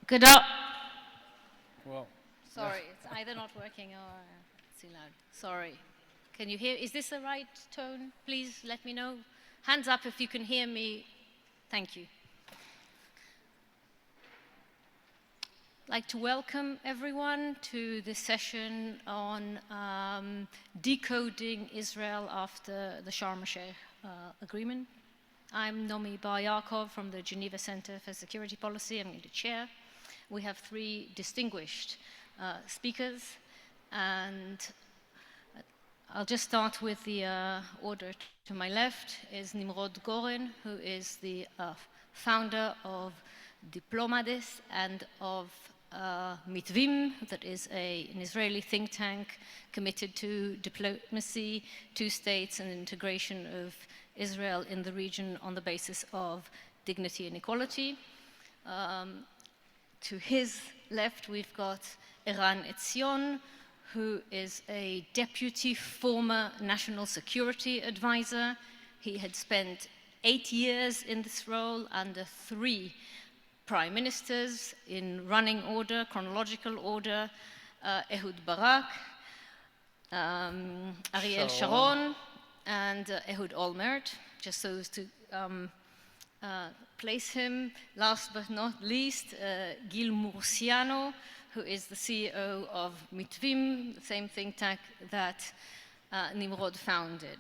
Good up. Well, Sorry, it's either not working or it's too loud. Sorry. Can you hear? Is this the right tone? Please let me know. Hands up if you can hear me. Thank you. I'd like to welcome everyone to this session on decoding Israel after the Sharm el-Sheikh agreement. I'm Nomi Bar Yaakov from the Geneva Center for Security Policy. I'm going to chair. We have three distinguished speakers, and I'll just start with the order to my left is Nimrod Goren, who is the founder of Diplomades and of Mitvim, that is an Israeli think tank committed to diplomacy, two states, and integration of Israel in the region on the basis of dignity and equality. To his left, we've got Eran Etzion, who is a deputy former national security advisor. He had spent 8 years in this role under 3 prime ministers in running order, chronological order, Ehud Barak, Ariel Sharon, and Ehud Olmert, just so as to place him. Last but not least, Gil Murciano, who is the CEO of Mitvim, the same think tank that Nimrod founded.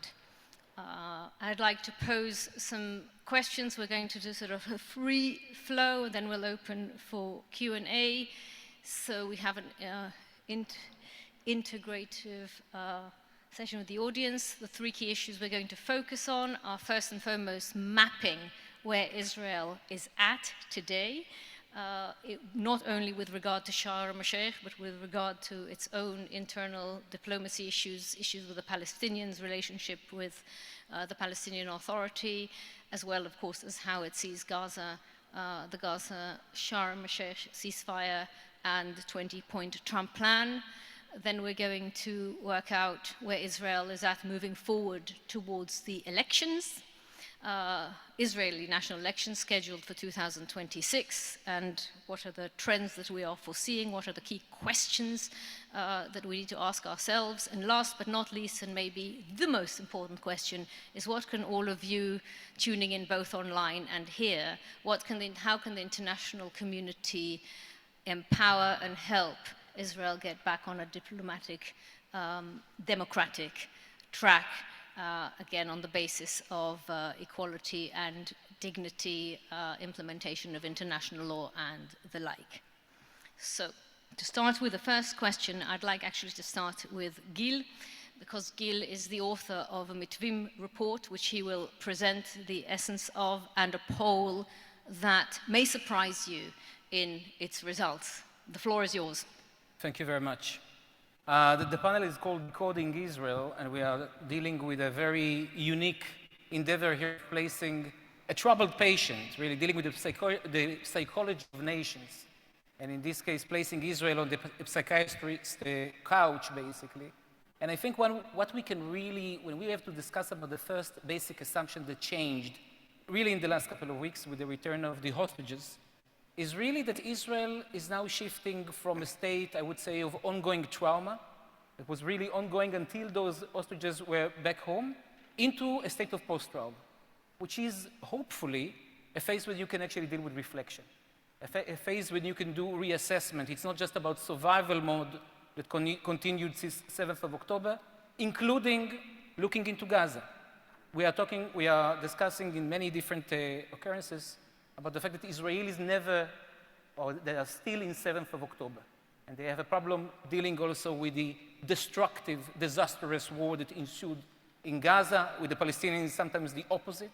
I'd like to pose some questions. We're going to do sort of a free flow, and then we'll open for Q&A. So we have an integrative session with the audience. The 3 key issues we're going to focus on are first and foremost mapping where Israel is at today, not only with regard to Sharm el-Sheikh, but with regard to its own internal diplomacy issues with the Palestinians, relationship with the Palestinian Authority, as well, of course, as how it sees Gaza, the Gaza Sharm el-Sheikh ceasefire and the 20-point Trump plan. Then we're going to work out where Israel is at moving forward towards the elections, Israeli national elections scheduled for 2026, and what are the trends that we are foreseeing, what are the key questions that we need to ask ourselves. And last but not least, and maybe the most important question, is what can all of you tuning in both online and here, how can the international community empower and help Israel get back on a diplomatic, democratic track, again, on the basis of equality and dignity, implementation of international law, and the like. So, to start with the first question, I'd like actually to start with Gil, because Gil is the author of a Mitvim report, which he will present the essence of, and a poll that may surprise you in its results. The floor is yours. thank you very much. The panel is called Decoding Israel, and we are dealing with a very unique endeavor here, placing a troubled patient, really dealing with the psychology of nations. And in this case, placing Israel on the psychiatrist's couch, basically. And I think what we can really, when we have to discuss about the first basic assumption that changed really in the last couple of weeks with the return of the hostages, is really that Israel is now shifting from a state, I would say, of ongoing trauma, that was really ongoing until those hostages were back home, into a state of post-trauma, which is hopefully a phase where you can actually deal with reflection, a phase when you can do reassessment. It's not just about survival mode that continued since 7th of October, including looking into Gaza. We are discussing in many different occurrences about the fact that Israelis they are still in 7th of October. And they have a problem dealing also with the destructive, disastrous war that ensued in Gaza, with the Palestinians sometimes the opposite.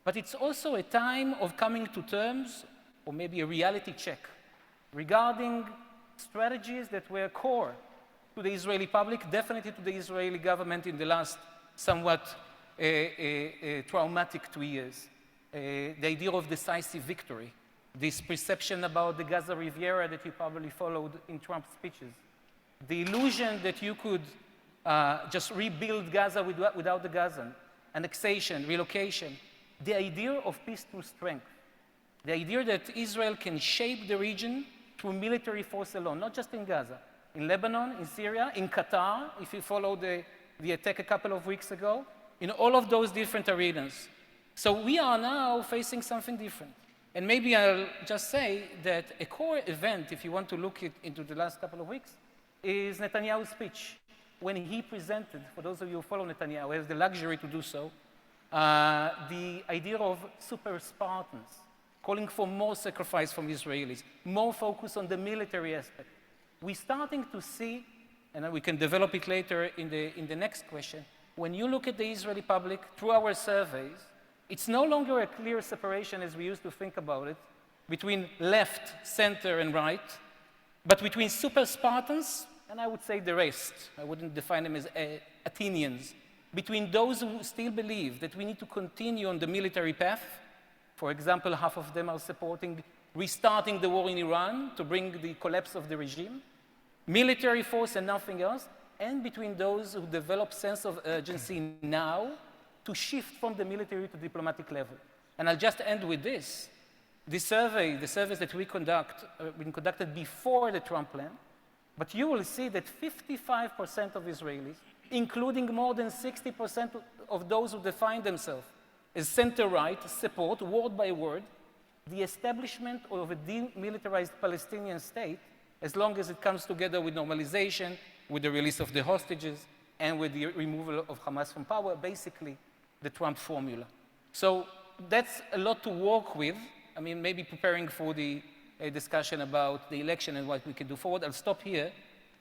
But it's also a time of coming to terms, or maybe a reality check, regarding strategies that were core to the Israeli public, definitely to the Israeli government in the last somewhat traumatic 2 years. The idea of decisive victory, this perception about the Gaza Riviera that you probably followed in Trump's speeches, the illusion that you could just rebuild Gaza without the Gazan, annexation, relocation, the idea of peace through strength, the idea that Israel can shape the region through military force alone, not just in Gaza, in Lebanon, in Syria, in Qatar, if you follow the attack a couple of weeks ago, in all of those different arenas. So we are now facing something different. And maybe I'll just say that a core event, if you want to look into the last couple of weeks, is Netanyahu's speech. When he presented, for those of you who follow Netanyahu, has the luxury to do so, the idea of super Spartans, calling for more sacrifice from Israelis, more focus on the military aspect. We're starting to see, and we can develop it later in the next question, when you look at the Israeli public through our surveys, it's no longer a clear separation as we used to think about it, between left, center, and right, but between super Spartans, and I would say the rest, I wouldn't define them as Athenians, between those who still believe that we need to continue on the military path. For example, half of them are supporting restarting the war in Iran to bring the collapse of the regime, military force and nothing else, and between those who develop sense of urgency now to shift from the military to diplomatic level. And I'll just end with this. The surveys that we conduct, been conducted before the Trump plan, but you will see that 55% of Israelis, including more than 60% of those who define themselves as center-right, support, word by word, the establishment of a demilitarized Palestinian state, as long as it comes together with normalization, with the release of the hostages, and with the removal of Hamas from power, basically the Trump formula. So that's a lot to work with. I mean, maybe preparing for the discussion about the election and what we can do forward. I'll stop here,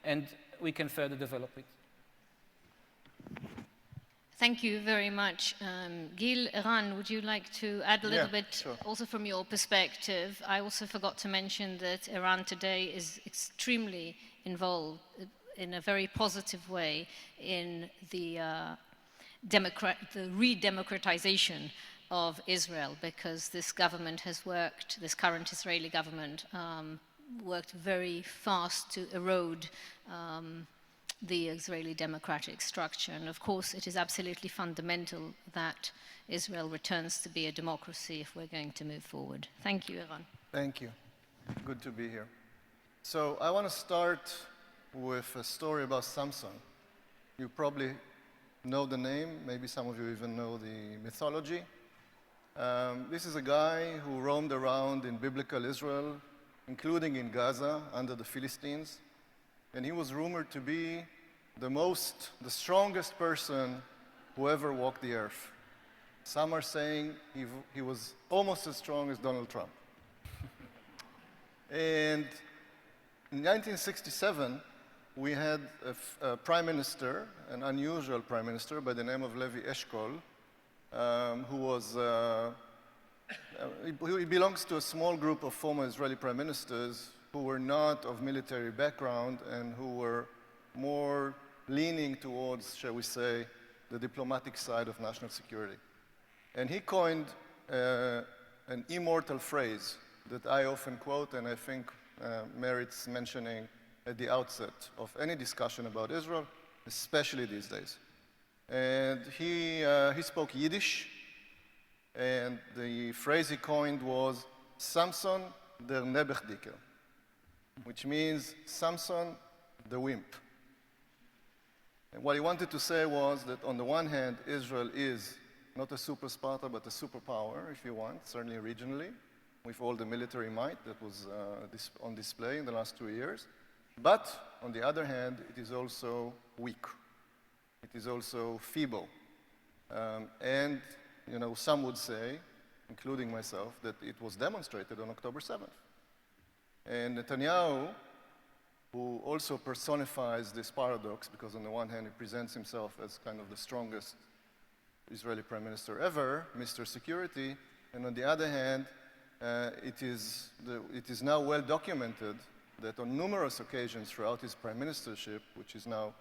and we can further develop it. Thank you very much. Gil, Eran, would you like to add a little bit, sure. Also from your perspective? I also forgot to mention that Iran today is extremely involved in a very positive way in the re-democratization of Israel, because this government has worked, this current Israeli government, worked very fast to erode the Israeli democratic structure. And of course, it is absolutely fundamental that Israel returns to be a democracy if we're going to move forward. Thank you, Eran. Thank you. Good to be here. So I want to start with a story about Samson. You probably know the name. Maybe some of you even know the mythology. This is a guy who roamed around in biblical Israel, including in Gaza, under the Philistines. And he was rumored to be the strongest person who ever walked the earth. Some are saying he was almost as strong as Donald Trump. And in 1967, we had a prime minister, an unusual prime minister by the name of Levi Eshkol, who was, he belongs to a small group of former Israeli prime ministers who were not of military background and who were more leaning towards, shall we say, the diplomatic side of national security. And he coined an immortal phrase that I often quote and I think merits mentioning at the outset of any discussion about Israel, especially these days. And he spoke Yiddish, and the phrase he coined was Samson der Nebechdiker, which means Samson the wimp. And what he wanted to say was that on the one hand, Israel is not a super Sparta, but a superpower, if you want, certainly regionally, with all the military might that was on display in the last 2 years. But on the other hand, it is also weak. It is also feeble. And, you know, some would say, including myself, that it was demonstrated on October 7th. And Netanyahu, who also personifies this paradox, because on the one hand he presents himself as kind of the strongest Israeli prime minister ever, Mr. Security, and on the other hand, it is now well documented that on numerous occasions throughout his prime ministership, which is now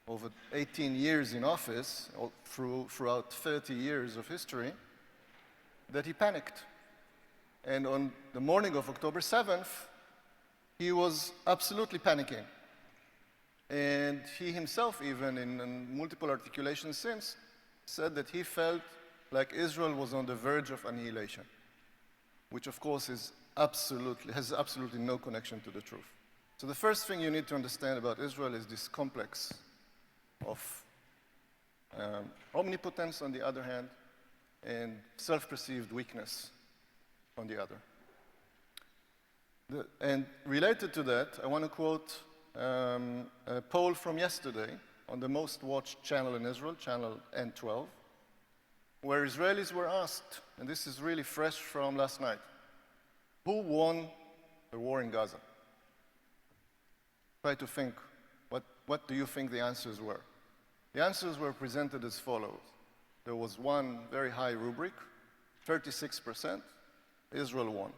over 18 years in office, or throughout 30 years of history, that he panicked. And on the morning of October 7th, he was absolutely panicking. And he himself, even in multiple articulations since, said that he felt like Israel was on the verge of annihilation, which of course is has absolutely no connection to the truth. So the first thing you need to understand about Israel is this complex of omnipotence on the one hand, and self-perceived weakness on the other. And related to that, I want to quote a poll from yesterday on the most watched channel in Israel, channel N12, where Israelis were asked, and this is really fresh from last night, who won the war in Gaza? Try to think, what do you think the answers were? The answers were presented as follows. There was one very high rubric, 36%, Israel won.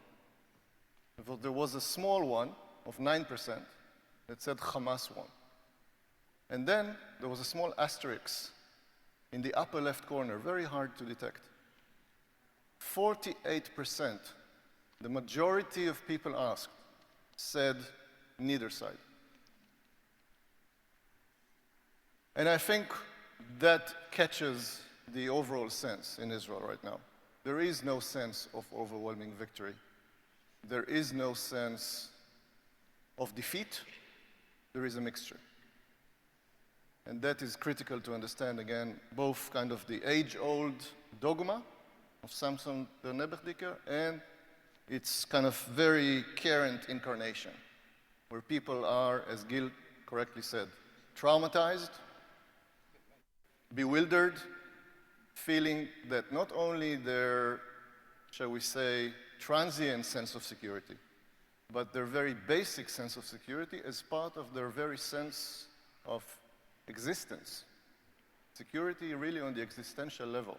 There was a small one of 9% that said Hamas won. And then there was a small asterisk in the upper left corner, very hard to detect. 48%, the majority of people asked, said neither side. And I think that catches the overall sense in Israel right now. There is no sense of overwhelming victory. There is no sense of defeat. There is a mixture. And that is critical to understand, again, both kind of the age-old dogma of Samson the Nebuchadnezzar and its kind of very current incarnation, where people are, as Gil correctly said, traumatized, bewildered, feeling that not only their, shall we say, transient sense of security, but their very basic sense of security is part of their very sense of existence. Security really on the existential level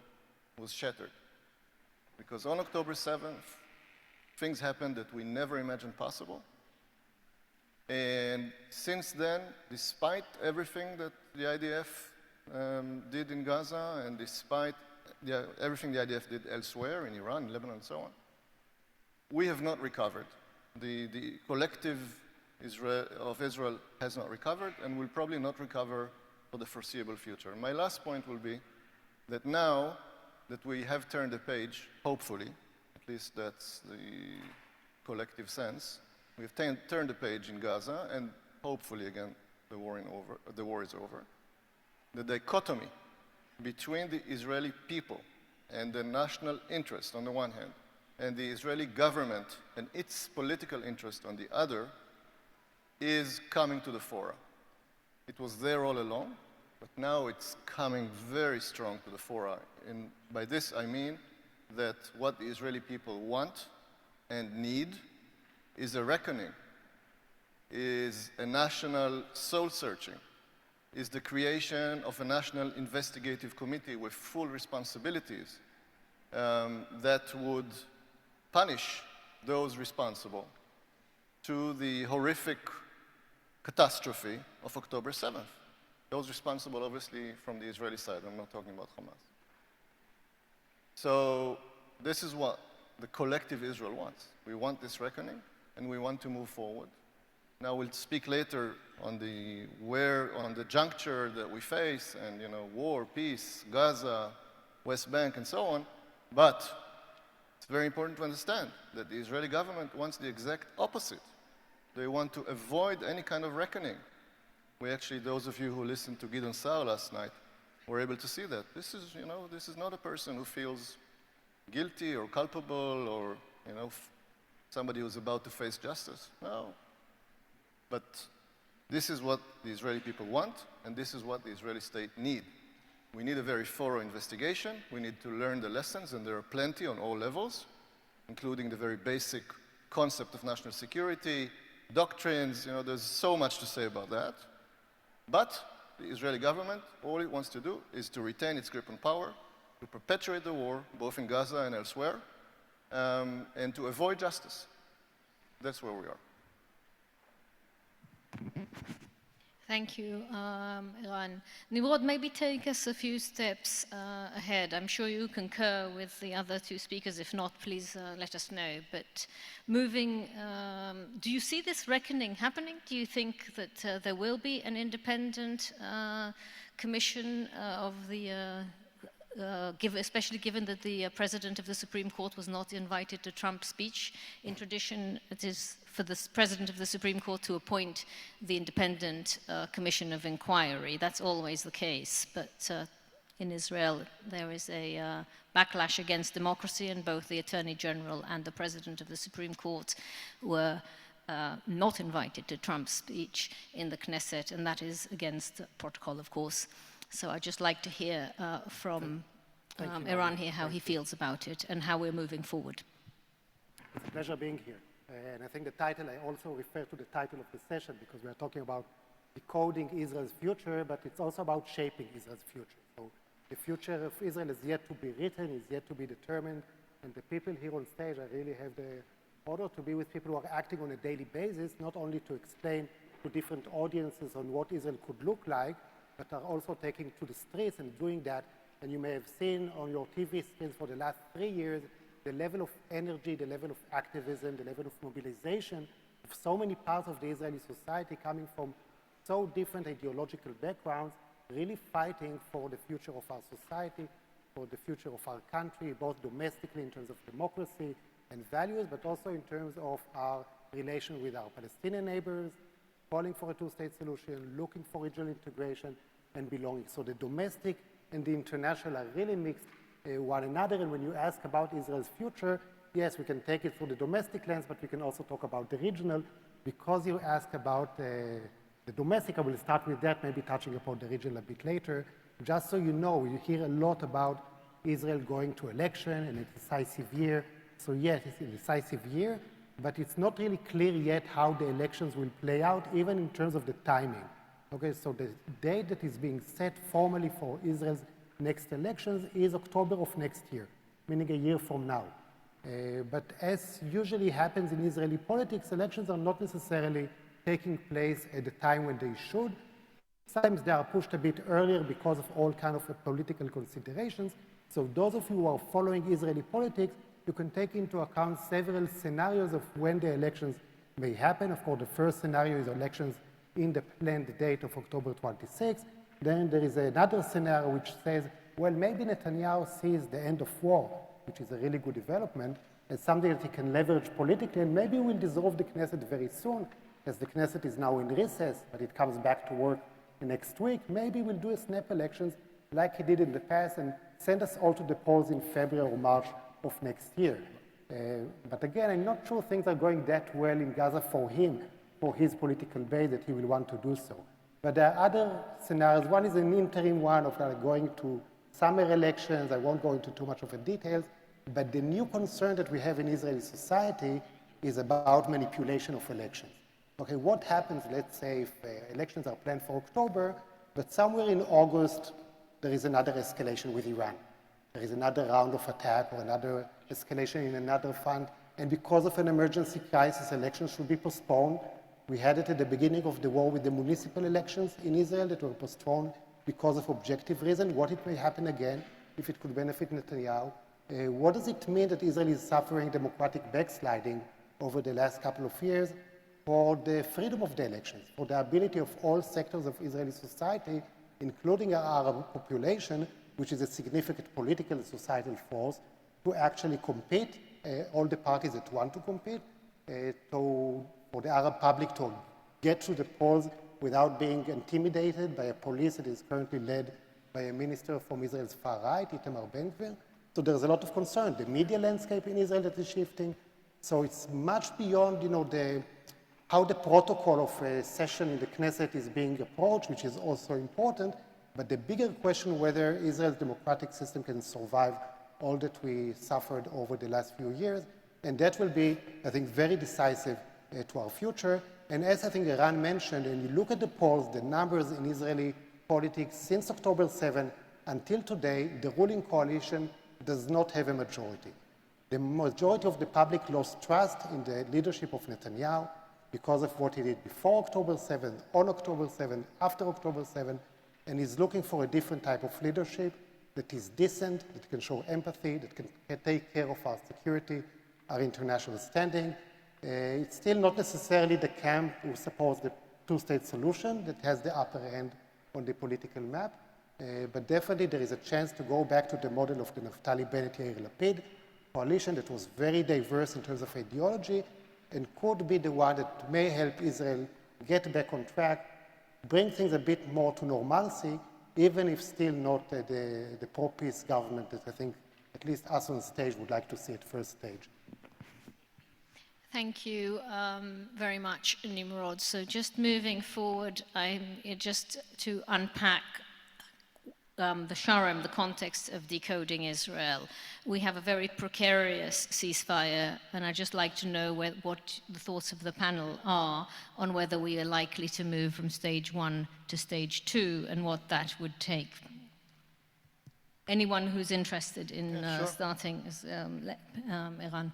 was shattered. Because on October 7th, things happened that we never imagined possible. And since then, despite everything that the IDF did in Gaza, and despite everything the IDF did elsewhere, in Iran, in Lebanon, and so on, we have not recovered. The collective of Israel has not recovered, and will probably not recover for the foreseeable future. And my last point will be that now that we have turned the page, hopefully, at least that's the collective sense, we have turned the page in Gaza, and hopefully, again, the war is over. The dichotomy between the Israeli people and the national interest on the one hand, and the Israeli government and its political interest on the other, is coming to the fore. It was there all along, but now it's coming very strong to the fore. And by this I mean that what the Israeli people want and need is a reckoning, is a national soul-searching, is the creation of a national investigative committee with full responsibilities that would punish those responsible to the horrific catastrophe of October 7th. Those responsible, obviously, from the Israeli side. I'm not talking about Hamas. So this is what the collective Israel wants. We want this reckoning, and we want to move forward. Now we'll speak later on the juncture that we face, and war, peace, Gaza, West Bank, and so on. But it's very important to understand that the Israeli government wants the exact opposite. They want to avoid any kind of reckoning. We actually, those of you who listened to Gideon Saar last night, were able to see that. This is not a person who feels guilty or culpable or, somebody who's about to face justice. No. But this is what the Israeli people want, and this is what the Israeli state need. We need a very thorough investigation. We need to learn the lessons, and there are plenty on all levels, including the very basic concept of national security, doctrines. There's so much to say about that. But the Israeli government, all it wants to do is to retain its grip on power, to perpetuate the war, both in Gaza and elsewhere, and to avoid justice. That's where we are. Thank you, Eran. Nimrod, maybe take us a few steps ahead. I'm sure you concur with the other two speakers. If not, please let us know. But moving, do you see this reckoning happening? Do you think that there will be an independent commission of the especially given that the President of the Supreme Court was not invited to Trump's speech. In tradition, it is for the President of the Supreme Court to appoint the independent commission of inquiry. That's always the case, but in Israel there is a backlash against democracy, and both the Attorney General and the President of the Supreme Court were not invited to Trump's speech in the Knesset, and that is against protocol, of course. So I'd just like to hear from Eran here how he feels about it and how we're moving forward. It's a pleasure being here. And I think the title, I also refer to the title of the session because we are talking about decoding Israel's future, but it's also about shaping Israel's future. So the future of Israel is yet to be written, is yet to be determined, and the people here on stage, I really have the honor to be with people who are acting on a daily basis, not only to explain to different audiences on what Israel could look like, but are also taking to the streets and doing that. And you may have seen on your TV screens for the last 3 years, the level of energy, the level of activism, the level of mobilization of so many parts of the Israeli society coming from so different ideological backgrounds, really fighting for the future of our society, for the future of our country, both domestically in terms of democracy and values, but also in terms of our relation with our Palestinian neighbors, calling for a two-state solution, looking for regional integration and belonging. So the domestic and the international are really mixed one another. And when you ask about Israel's future, yes, we can take it through the domestic lens, but we can also talk about the regional. Because you ask about the domestic, I will start with that, maybe touching upon the regional a bit later. Just so you know, you hear a lot about Israel going to election and a decisive year. So yes, it's a decisive year, but it's not really clear yet how the elections will play out, even in terms of the timing. Okay, so the date that is being set formally for Israel's next elections is October of next year, meaning a year from now. But as usually happens in Israeli politics, elections are not necessarily taking place at the time when they should. Sometimes they are pushed a bit earlier because of all kinds of political considerations. So those of you who are following Israeli politics, you can take into account several scenarios of when the elections may happen. Of course, the first scenario is elections in the planned date of October 26. Then there is another scenario which says, well, maybe Netanyahu sees the end of war, which is a really good development, as something that he can leverage politically, and maybe will dissolve the Knesset very soon, as the Knesset is now in recess, but it comes back to work next week. Maybe we'll do a snap elections like he did in the past and send us all to the polls in February or March of next year. But again, I'm not sure things are going that well in Gaza for him, for his political base, that he will want to do so. But there are other scenarios. One is an interim one of going to summer elections. I won't go into too much of the details, but the new concern that we have in Israeli society is about manipulation of elections. Okay, what happens, let's say, if elections are planned for October, but somewhere in August, there is another escalation with Iran. There is another round of attack or another escalation in another front, and because of an emergency crisis, elections should be postponed. We had it at the beginning of the war with the municipal elections in Israel that were postponed because of objective reason. What it may happen again, if it could benefit Netanyahu. What does it mean that Israel is suffering democratic backsliding over the last couple of years for the freedom of the elections, for the ability of all sectors of Israeli society, including our Arab population, which is a significant political and societal force, to actually compete, all the parties that want to compete, for the Arab public to get to the polls without being intimidated by a police that is currently led by a minister from Israel's far right, Itamar Ben-Gvir. So there's a lot of concern. The media landscape in Israel that is shifting. So it's much beyond, how the protocol of a session in the Knesset is being approached, which is also important. But the bigger question whether Israel's democratic system can survive all that we suffered over the last few years. And that will be, I think, very decisive to our future. And as I think Eran mentioned, and you look at the polls, the numbers in Israeli politics since October 7 until today, the ruling coalition does not have a majority. The majority of the public lost trust in the leadership of Netanyahu because of what he did before October 7, on October 7, after October 7, and is looking for a different type of leadership that is decent, that can show empathy, that can take care of our security, our international standing. It's still not necessarily the camp who supports the two-state solution that has the upper hand on the political map, But definitely there is a chance to go back to the model of the Naftali Bennett-Yair Lapid coalition that was very diverse in terms of ideology and could be the one that may help Israel get back on track, bring things a bit more to normalcy, even if still not the pro-peace government that I think at least us on stage would like to see at first stage. Thank you very much, Nimrod. So just moving forward, just to unpack the Sharm, the context of decoding Israel. We have a very precarious ceasefire, and I'd just like to know what the thoughts of the panel are on whether we are likely to move from stage 1 to stage 2 and what that would take. Anyone who's interested in sure. starting is Eran.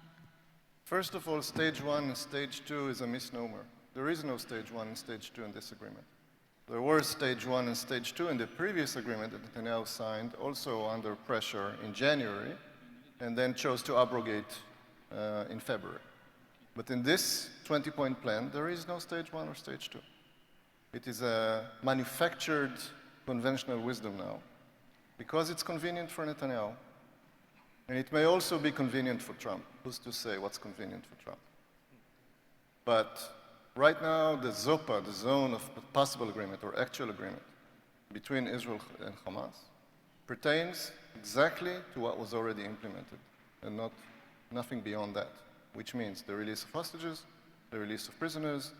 First of all, stage 1 and stage 2 is a misnomer. There is no stage 1 and stage 2 in this agreement. There were stage 1 and stage 2 in the previous agreement that Netanyahu signed, also under pressure in January, and then chose to abrogate in February. But in this 20-point plan, there is no stage 1 or stage 2. It is a manufactured conventional wisdom now, because it's convenient for Netanyahu. And it may also be convenient for Trump. Who's to say what's convenient for Trump? But right now, the ZOPA, the zone of possible agreement or actual agreement between Israel and Hamas, pertains exactly to what was already implemented and nothing beyond that, which means the release of hostages, the release of prisoners,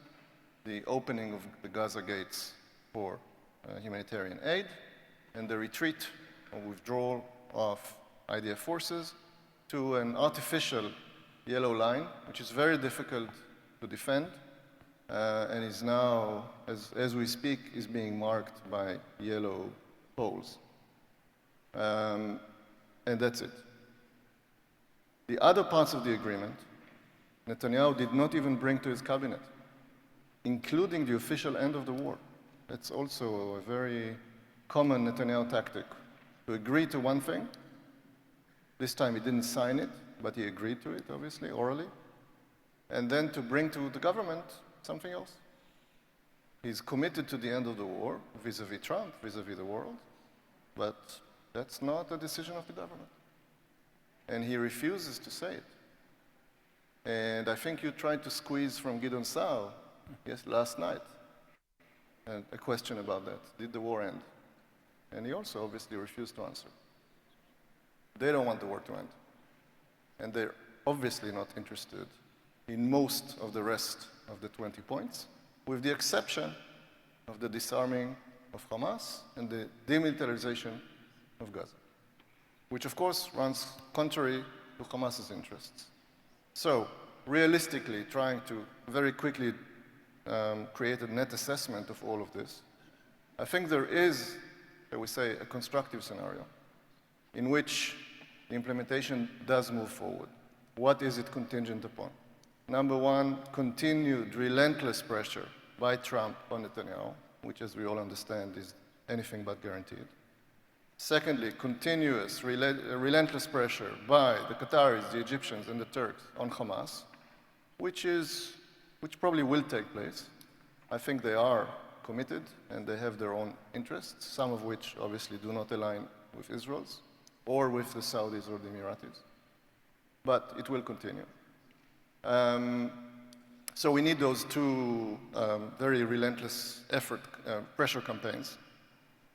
the opening of the Gaza gates for humanitarian aid, and the retreat or withdrawal of IDF forces to an artificial yellow line, which is very difficult to defend, and is now, as we speak, is being marked by yellow poles. And that's it. The other parts of the agreement, Netanyahu did not even bring to his cabinet, including the official end of the war. That's also a very common Netanyahu tactic, to agree to one thing. This time he didn't sign it, but he agreed to it, obviously, orally, and then to bring to the government something else. He's committed to the end of the war, vis-a-vis Trump, vis-a-vis the world, but that's not a decision of the government. And he refuses to say it. And I think you tried to squeeze from Gideon Saar, yes, last night, a question about that. Did the war end? And he also obviously refused to answer. They don't want the war to end. And they're obviously not interested in most of the rest of the 20 points, with the exception of the disarming of Hamas and the demilitarization of Gaza, which of course runs contrary to Hamas's interests. So, realistically, trying to very quickly create a net assessment of all of this, I think there is, shall we say, a constructive scenario in which the implementation does move forward. What is it contingent upon? Number one, continued relentless pressure by Trump on Netanyahu, which, as we all understand, is anything but guaranteed. Secondly, continuous, relentless pressure by the Qataris, the Egyptians, and the Turks on Hamas, which probably will take place. I think they are committed, and they have their own interests, some of which obviously do not align with Israel's, or with the Saudis or the Emiratis. But it will continue. So we need those two very relentless pressure campaigns.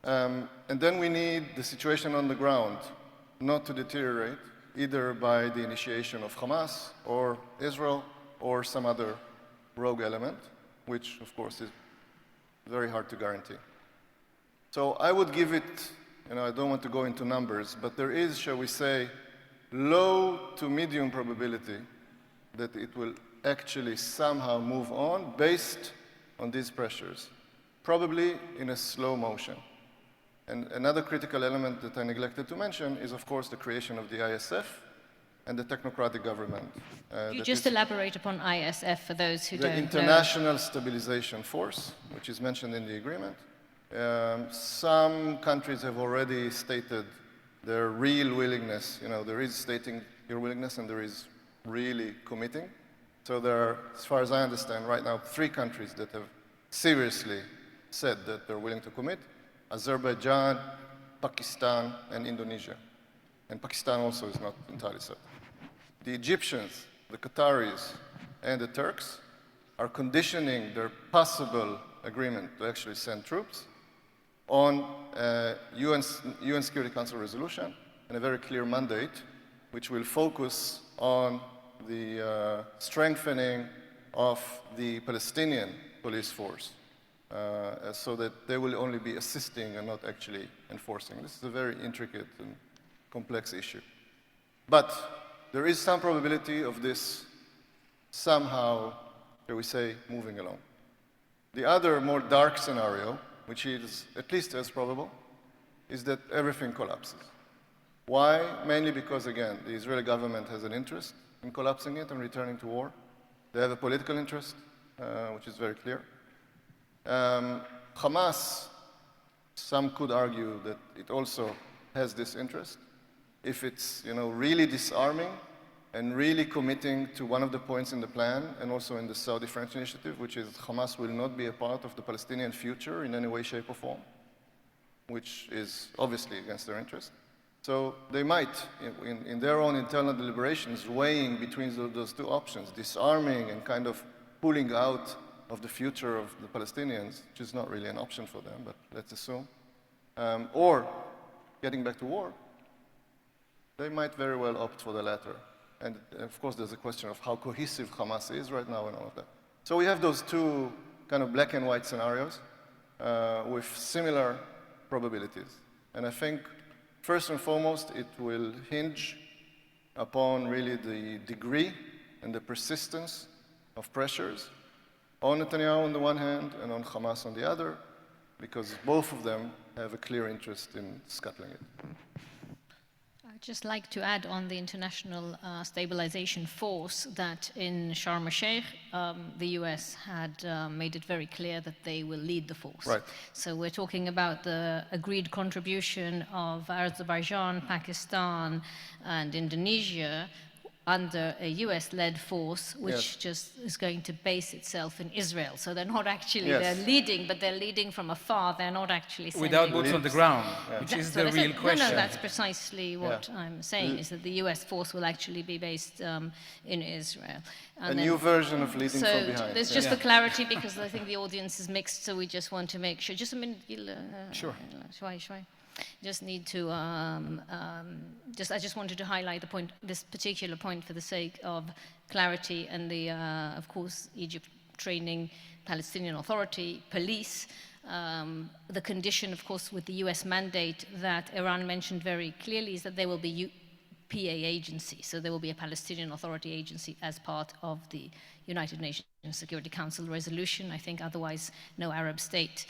And then we need the situation on the ground not to deteriorate, either by the initiation of Hamas or Israel or some other rogue element, which of course is very hard to guarantee. So I would give it, I don't want to go into numbers, but there is, shall we say, low to medium probability that it will actually somehow move on based on these pressures, probably in a slow motion. And another critical element that I neglected to mention is, of course, the creation of the ISF and the technocratic government. Could you just elaborate upon ISF for those who don't know? The International Stabilization Force, which is mentioned in the agreement. Some countries have already stated their real willingness. There is stating your willingness and there is really committing. So there are, as far as I understand, right now, 3 countries that have seriously said that they're willing to commit: Azerbaijan, Pakistan, and Indonesia. And Pakistan also is not entirely certain. The Egyptians, the Qataris, and the Turks are conditioning their possible agreement to actually send troops on a UN Security Council resolution and a very clear mandate, which will focus on the strengthening of the Palestinian police force, so that they will only be assisting and not actually enforcing. This is a very intricate and complex issue. But there is some probability of this somehow, shall we say, moving along. The other more dark scenario, which is at least as probable, is that everything collapses. Why? Mainly because, again, the Israeli government has an interest in collapsing it and returning to war. They have a political interest, which is very clear. Hamas, some could argue that it also has this interest. If it's really disarming and really committing to one of the points in the plan and also in the Saudi-French initiative, which is Hamas will not be a part of the Palestinian future in any way, shape, or form, which is obviously against their interest. So they might, in their own internal deliberations, weighing between those two options, disarming and kind of pulling out of the future of the Palestinians, which is not really an option for them, but let's assume, or getting back to war, they might very well opt for the latter. And of course, there's a question of how cohesive Hamas is right now and all of that. So we have those two kind of black and white scenarios with similar probabilities. And I think, first and foremost, it will hinge upon really the degree and the persistence of pressures on Netanyahu on the one hand and on Hamas on the other, because both of them have a clear interest in scuttling it. I'd just like to add on the international stabilization force that in Sharm el-Sheikh, the US had made it very clear that they will lead the force. Right. So we're talking about the agreed contribution of Azerbaijan, Pakistan, and Indonesia under a US-led force, which just is going to base itself in Israel. So they're not actually, they're leading, but they're leading from afar. They're not actually sending... Without boots on the ground, which is the real question. No, that's precisely what I'm saying, is that the US force will actually be based in Israel. And a new version of leading from behind. So there's just the clarity, because I think the audience is mixed, so we just want to make sure. Just a minute, Gil. Sure. Just need to, I just wanted to highlight the point, this particular point for the sake of clarity and the, of course, Egypt training Palestinian Authority, police, the condition, of course, with the US mandate that Iran mentioned very clearly is that there will be PA agency, so there will be a Palestinian Authority agency as part of the United Nations Security Council resolution. I think otherwise no Arab state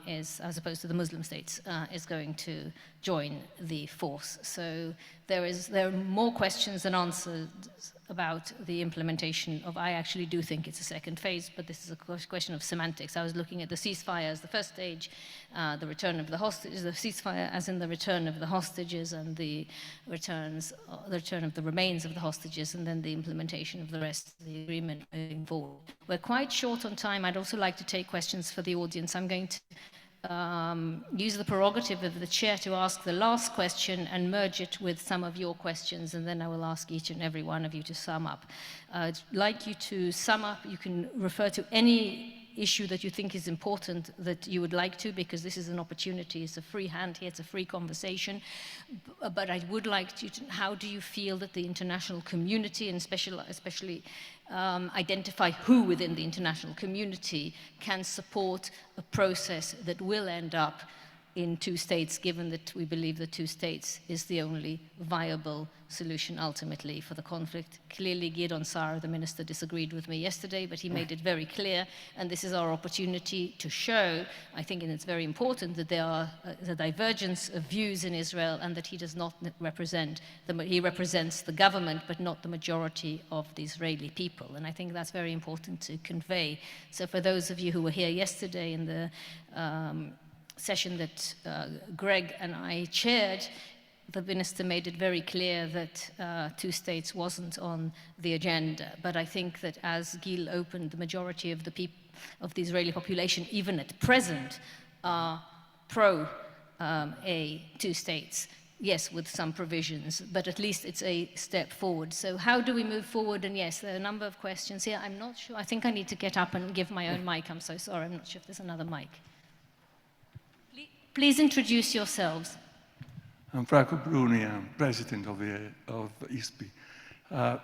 is, as opposed to the Muslim states, is going to join the force. So there are more questions than answers about the implementation of, I actually do think it's a second phase, but this is a question of semantics. I was looking at the ceasefire as the first stage, the return of the hostages, the ceasefire as in the return of the hostages and the return of the remains of the hostages, and then the implementation of the rest of the agreement moving forward. We're quite short on time. I'd also like to take questions for the audience. I'm going to use the prerogative of the chair to ask the last question and merge it with some of your questions, and then I will ask each and every one of you to sum up. I'd like you to sum up. You can refer to any issue that you think is important that you would like to, because this is an opportunity. It's a free hand here, it's a free conversation. But I would like you to, how do you feel that the international community, and especially identify who within the international community can support a process that will end up in two states, given that we believe that two states is the only viable solution ultimately for the conflict. Clearly, Gideon Saar, the minister, disagreed with me yesterday, but he made it very clear, and this is our opportunity to show, I think, and it's very important, that there are a divergence of views in Israel, and that he does not represent, he represents the government, but not the majority of the Israeli people. And I think that's very important to convey. So for those of you who were here yesterday in the session that Greg and I chaired, the minister made it very clear that two states wasn't on the agenda. But I think that as Gil opened, the majority of the Israeli population, even at present, are pro two states. Yes, with some provisions, but at least it's a step forward. So how do we move forward? And yes, there are a number of questions here. I'm not sure. I think I need to get up and give my own mic. I'm so sorry. I'm not sure if there's another mic. Please introduce yourselves. I'm Franco Bruni. I'm president of ISPI.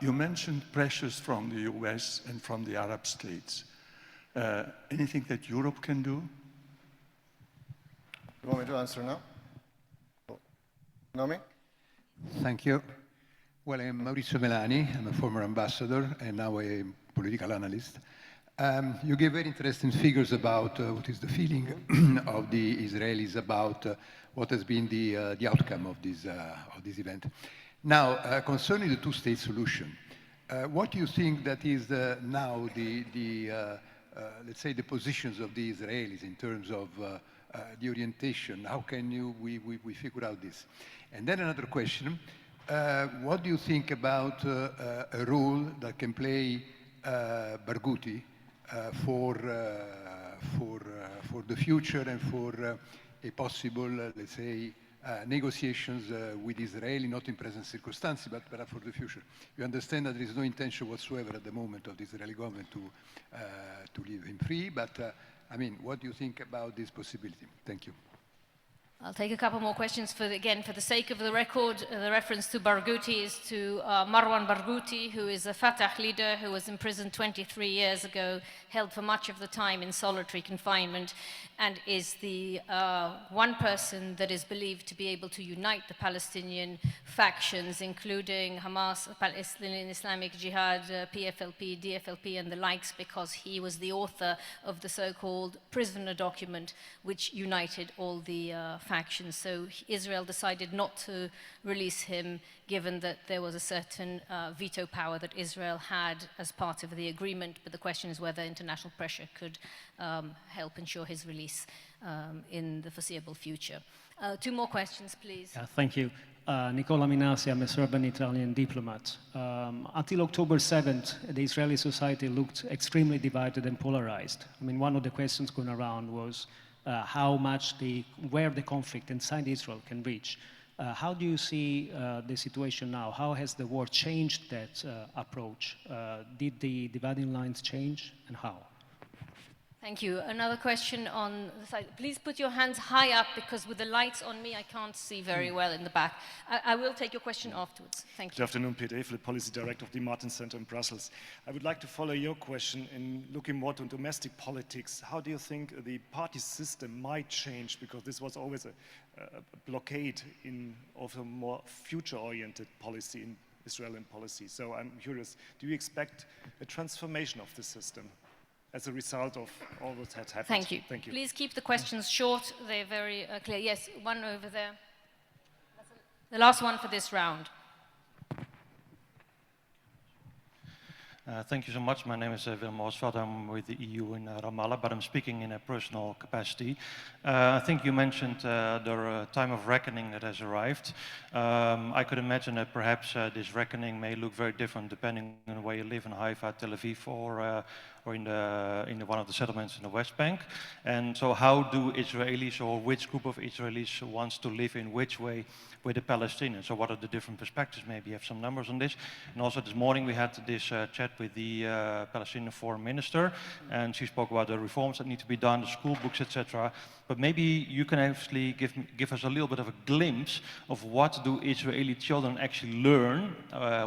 You mentioned pressures from the US and from the Arab states. Anything that Europe can do? You want me to answer now? Nami? Thank you. Well, I'm Maurizio Melani. I'm a former ambassador and now a political analyst. You gave very interesting figures about what is the feeling of the Israelis about what has been the outcome of this event. Now, concerning the two-state solution, what do you think that is now let's say, the positions of the Israelis in terms of the orientation? How can we figure out this? And then another question, what do you think about a role that can play Barghouti for the future and for a possible, let's say, negotiations with Israel, not in present circumstances, but for the future? You understand that there is no intention whatsoever at the moment of the Israeli government to leave him free, but I mean, what do you think about this possibility? Thank you. I'll take a couple more questions for the sake of the record. The reference to Barghouti is to Marwan Barghouti, who is a Fatah leader who was imprisoned 23 years ago, held for much of the time in solitary confinement, and is the one person that is believed to be able to unite the Palestinian factions, including Hamas, Palestinian Islamic Jihad, PFLP, DFLP, and the likes, because he was the author of the so-called prisoner document, which united all the factions. So Israel decided not to release him, given that there was a certain veto power that Israel had as part of the agreement. But the question is whether international pressure could help ensure his release in the foreseeable future. Two more questions, please. Yeah, thank you. Nicola Minasi, I'm a Serbian Italian diplomat. Until October 7th, the Israeli society looked extremely divided and polarized. I mean, one of the questions going around was where the conflict inside Israel can reach. How do you see the situation now? How has the war changed that approach? Did the dividing lines change, and how? Thank you. Another question on the side. Please put your hands high up, because with the lights on me, I can't see very well in the back. I will take your question afterwards. Thank you. Good afternoon, Peter Efle, Policy Director of the Martin Center in Brussels. I would like to follow your question in looking more to domestic politics. How do you think the party system might change? Because this was always a blockade of a more future-oriented policy in Israeli policy. So I'm curious, do you expect a transformation of the system as a result of all that had happened? Thank you. Thank you. Please keep the questions short. They're very clear. Yes, one over there. The last one for this round. Thank you so much. My name is Willem Osveld. I'm with the EU in Ramallah, but I'm speaking in a personal capacity. I think you mentioned the time of reckoning that has arrived. I could imagine that perhaps this reckoning may look very different depending on where you live, in Haifa, Tel Aviv, or in one of the settlements in the West Bank. And so how do Israelis, or which group of Israelis wants to live in which way with the Palestinians? So what are the different perspectives? Maybe you have some numbers on this. And also this morning we had this chat with the Palestinian foreign minister, and she spoke about the reforms that need to be done, the school books, etc. But maybe you can actually give us a little bit of a glimpse of what do Israeli children actually learn,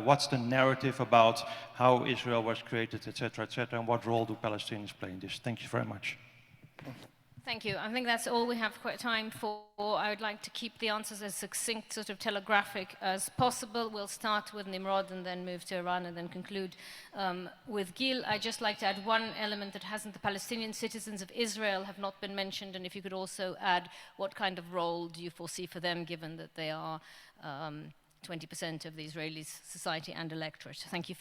what's the narrative about how Israel was created, etc., and what role do Palestinians play in this? Thank you very much. Thank you. I think that's all we have time for. I would like to keep the answers as succinct, sort of telegraphic as possible. We'll start with Nimrod and then move to Iran and then conclude with Gil. I'd just like to add one element that hasn't. The Palestinian citizens of Israel have not been mentioned, and if you could also add what kind of role do you foresee for them, given that they are 20% of the Israeli society and electorate. Thank you.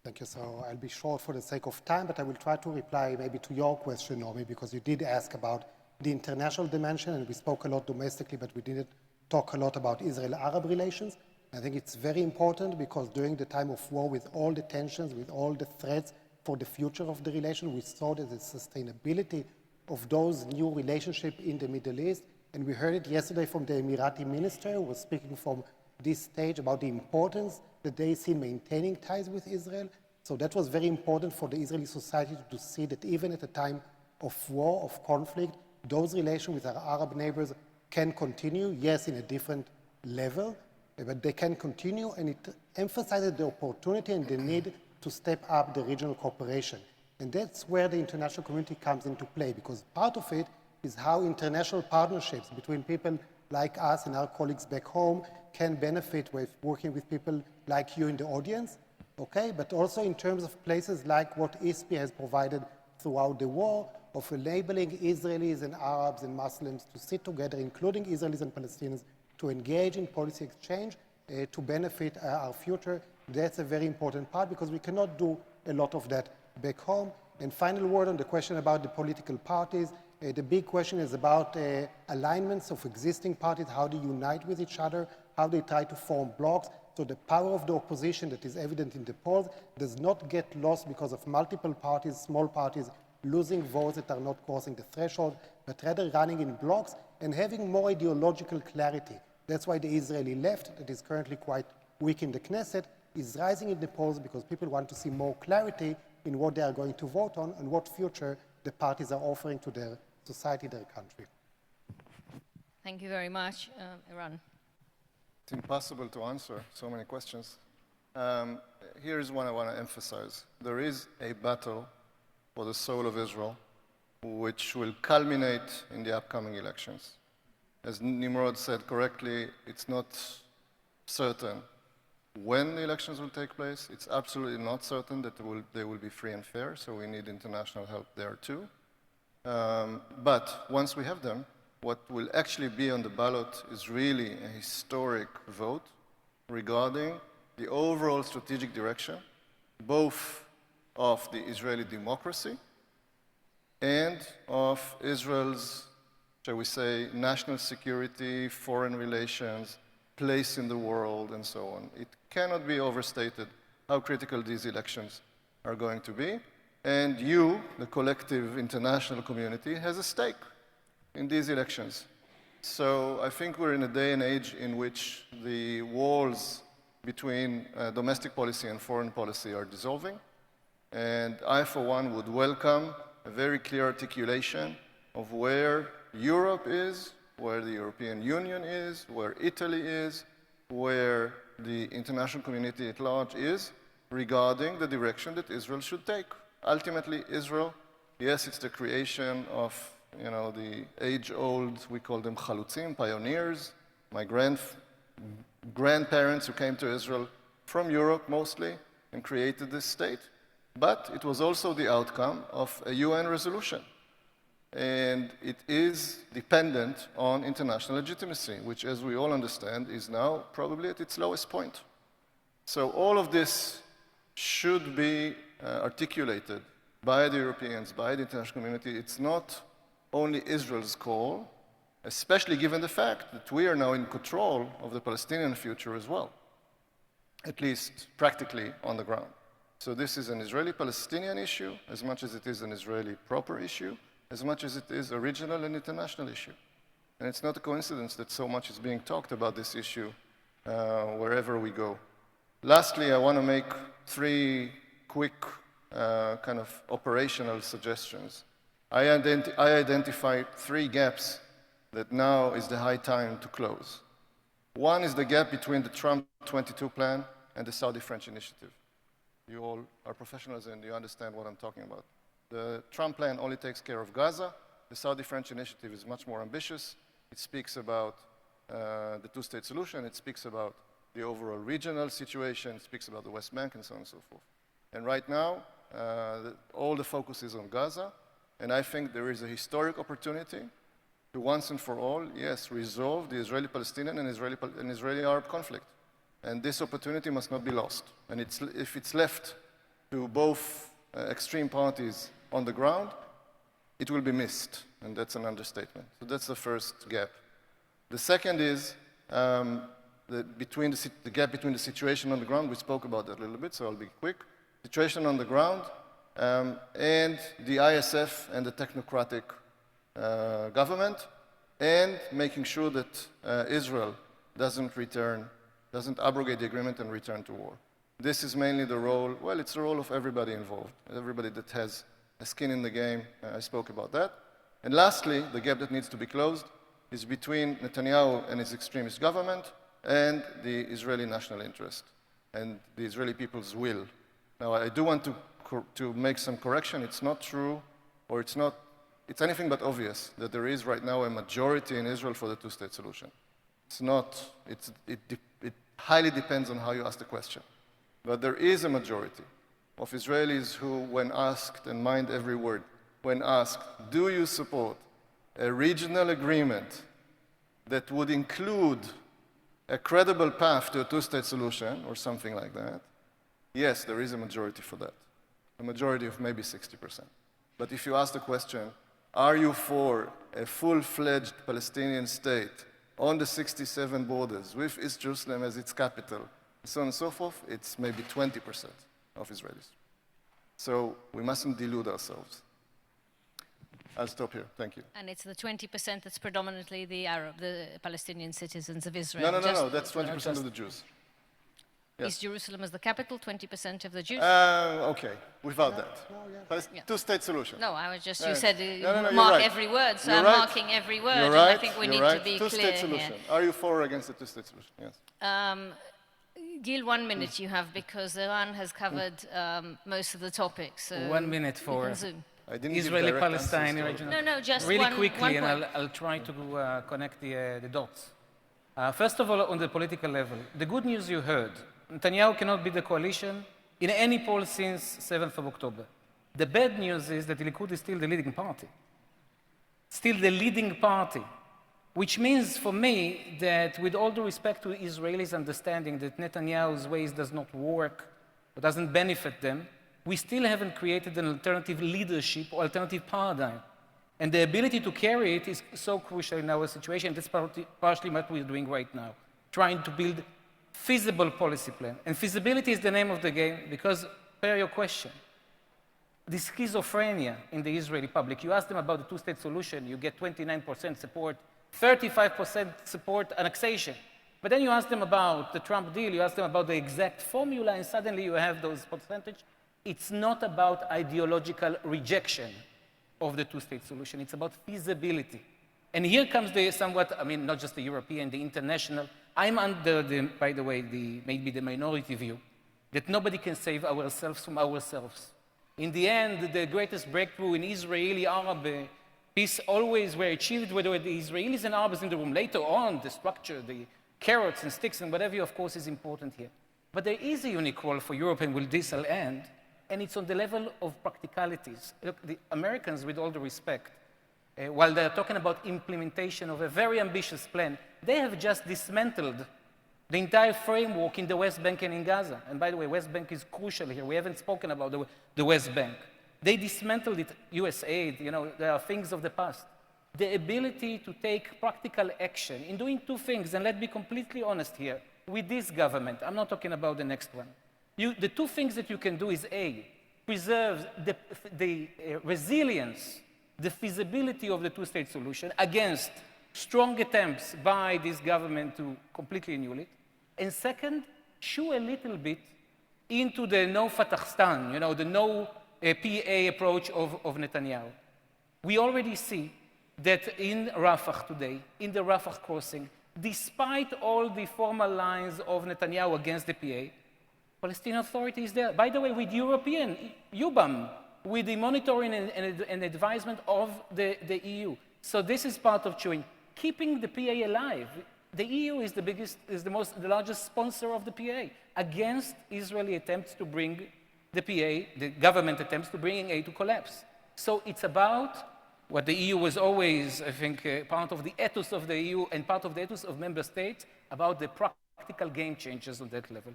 Thank you. So I'll be short for the sake of time, but I will try to reply maybe to your question, Naomi, because you did ask about the international dimension, and we spoke a lot domestically, but we didn't talk a lot about Israel-Arab relations. I think it's very important because during the time of war, with all the tensions, with all the threats for the future of the relation, we saw that the sustainability of those new relationships in the Middle East And we heard it yesterday from the Emirati minister who was speaking from this stage about the importance that they see in maintaining ties with Israel. So that was very important for the Israeli society to see that even at a time of war, of conflict, those relations with our Arab neighbors can continue, yes, in a different level, but they can continue, and it emphasizes the opportunity and the need to step up the regional cooperation. And that's where the international community comes into play, because part of it is how international partnerships between people like us and our colleagues back home can benefit with working with people like you in the audience, okay? But also in terms of places like what ISPI has provided throughout the war, of enabling Israelis and Arabs and Muslims to sit together, including Israelis and Palestinians, to engage in policy exchange to benefit our future. That's a very important part because we cannot do a lot of that back home. And final word on the question about the political parties. The big question is about alignments of existing parties, how they unite with each other, how they try to form blocs. So the power of the opposition that is evident in the polls does not get lost because of multiple parties, small parties, losing votes that are not crossing the threshold, but rather running in blocks and having more ideological clarity. That's why the Israeli left, that is currently quite weak in the Knesset, is rising in the polls because people want to see more clarity in what they are going to vote on and what future the parties are offering to their society, their country. Thank you very much, Iran. It's impossible to answer so many questions. Here's one I want to emphasize. There is a battle for the soul of Israel, which will culminate in the upcoming elections. As Nimrod said correctly, it's not certain when the elections will take place. It's absolutely not certain that they will be free and fair, so we need international help there too. But once we have them, what will actually be on the ballot is really a historic vote regarding the overall strategic direction, both of the Israeli democracy and of Israel's, shall we say, national security, foreign relations, place in the world, and so on. It cannot be overstated how critical these elections are going to be. And you, the collective international community, has a stake in these elections. So I think we're in a day and age in which the walls between domestic policy and foreign policy are dissolving. And I, for one, would welcome a very clear articulation of where Europe is, where the European Union is, where Italy is, where the international community at large is, regarding the direction that Israel should take. Ultimately, Israel, yes, it's the creation of, the age-old, we call them chalutzim, pioneers, my grandparents who came to Israel from Europe mostly and created this state. But it was also the outcome of a UN resolution. And it is dependent on international legitimacy, which, as we all understand, is now probably at its lowest point. So all of this should be articulated by the Europeans, by the international community. It's not only Israel's call, especially given the fact that we are now in control of the Palestinian future as well, at least practically on the ground. So this is an Israeli-Palestinian issue as much as it is an Israeli proper issue, as much as it is a regional and international issue. And it's not a coincidence that so much is being talked about this issue wherever we go. Lastly, I want to make three quick kind of operational suggestions. I identify three gaps that now is the high time to close. One is the gap between the Trump 22 plan and the Saudi-French initiative. You all are professionals and you understand what I'm talking about. The Trump plan only takes care of Gaza. The Saudi-French initiative is much more ambitious. It speaks about the two-state solution. It speaks about the overall regional situation. It speaks about the West Bank and so on and so forth. And right now, all the focus is on Gaza. And I think there is a historic opportunity to once and for all, yes, resolve the Israeli-Palestinian and Israeli-Arab conflict. And this opportunity must not be lost. And if it's left to both extreme parties on the ground, it will be missed. And that's an understatement. So that's the first gap. The second is the gap between the situation on the ground. We spoke about that a little bit, so I'll be quick. Situation on the ground and the ISF and the technocratic government and making sure that Israel doesn't abrogate the agreement and return to war. This is mainly the role, well, it's the role of everybody involved, everybody that has a skin in the game. I spoke about that. And lastly, the gap that needs to be closed is between Netanyahu and his extremist government and the Israeli national interest and the Israeli people's will. Now, I do want to make some correction. It's not true, or it's anything but obvious that there is right now a majority in Israel for the two-state solution. It's not, it highly depends on how you ask the question. But there is a majority of Israelis who, when asked, and mind every word, when asked, do you support a regional agreement that would include a credible path to a two-state solution, or something like that, yes, there is a majority for that, a majority of maybe 60%. But if you ask the question, are you for a full-fledged Palestinian state on the 67 borders with East Jerusalem as its capital, and so on and so forth, it's maybe 20% of Israelis. So we mustn't delude ourselves. I'll stop here. Thank you. And it's the 20% that's predominantly the Palestinian citizens of Israel. No. That's 20% of the Jews. Yes. Is Jerusalem as the capital 20% of the Jews? Okay, without that. Two-state solution. No, I was just, you said mark every word, so you're I'm right. marking every word, You're and right. I think we You're need right. to be Two-state clear solution. here. Are you for or against the two-state solution? Yes. Gil, 1 minute you have, because Iran has covered most of the topics. So 1 minute for Israeli-Palestine regional. No, just really one quickly, point. and I'll try to connect the dots. First of all, on the political level, the good news you heard, Netanyahu cannot beat the coalition in any poll since 7th of October. The bad news is that the Likud is still the leading party. Still the leading party, which means for me that with all due respect to Israelis' understanding that Netanyahu's ways does not work or doesn't benefit them, we still haven't created an alternative leadership or alternative paradigm. And the ability to carry it is so crucial in our situation. That's partially what we're doing right now, trying to build feasible policy plan. And feasibility is the name of the game because, per your question, the schizophrenia in the Israeli public, you ask them about the two-state solution, you get 29% support, 35% support annexation. But then you ask them about the Trump deal, you ask them about the exact formula, and suddenly you have those percentages. It's not about ideological rejection of the two-state solution. It's about feasibility. And here comes the somewhat, not just the European, the international. I'm under by the way, maybe the minority view that nobody can save ourselves from ourselves. In the end, the greatest breakthrough in Israeli-Arab peace always were achieved whether the Israelis and Arabs in the room. Later on, the structure, the carrots and sticks and whatever, of course, is important here. But there is a unique role for Europe, and with this I'll end, and it's on the level of practicalities. Look, the Americans, with all the respect, while they're talking about implementation of a very ambitious plan, they have just dismantled the entire framework in the West Bank and in Gaza. And by the way, West Bank is crucial here. We haven't spoken about the West Bank. They dismantled it, US aid, there are things of the past. The ability to take practical action in doing two things, and let's be completely honest here, with this government, I'm not talking about the next one. The two things that you can do is A, preserve the resilience, the feasibility of the two-state solution against strong attempts by this government to completely annul it. And second, chew a little bit into the no Fatahstan, the no PA approach of Netanyahu. We already see that in Rafah today, in the Rafah crossing, despite all the formal lines of Netanyahu against the PA, Palestinian Authority is there. By the way, with European, UBAM, with the monitoring and advisement of the EU. So this is part of chewing. Keeping the PA alive. The EU is the largest sponsor of the PA against Israeli attempts to bring the PA, the government attempts to bring aid to collapse. So it's about what the EU was always, I think, part of the ethos of the EU and part of the ethos of member states about the practical game changers on that level.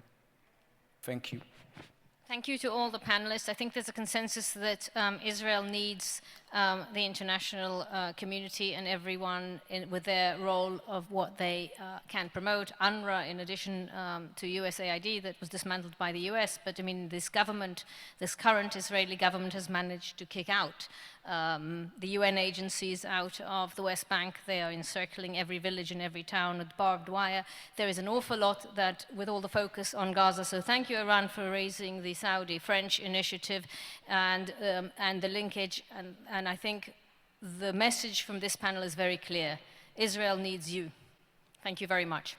Thank you. Thank you to all the panelists. I think there's a consensus that Israel needs the international community and everyone with their role of what they can promote. UNRWA, in addition to USAID, that was dismantled by the US, but this government, this current Israeli government has managed to kick out the UN agencies out of the West Bank. They are encircling every village and every town with barbed wire. There is an awful lot that, with all the focus on Gaza. So thank you, Iran, for raising the Saudi-French initiative and the linkage. And I think the message from this panel is very clear. Israel needs you. Thank you very much.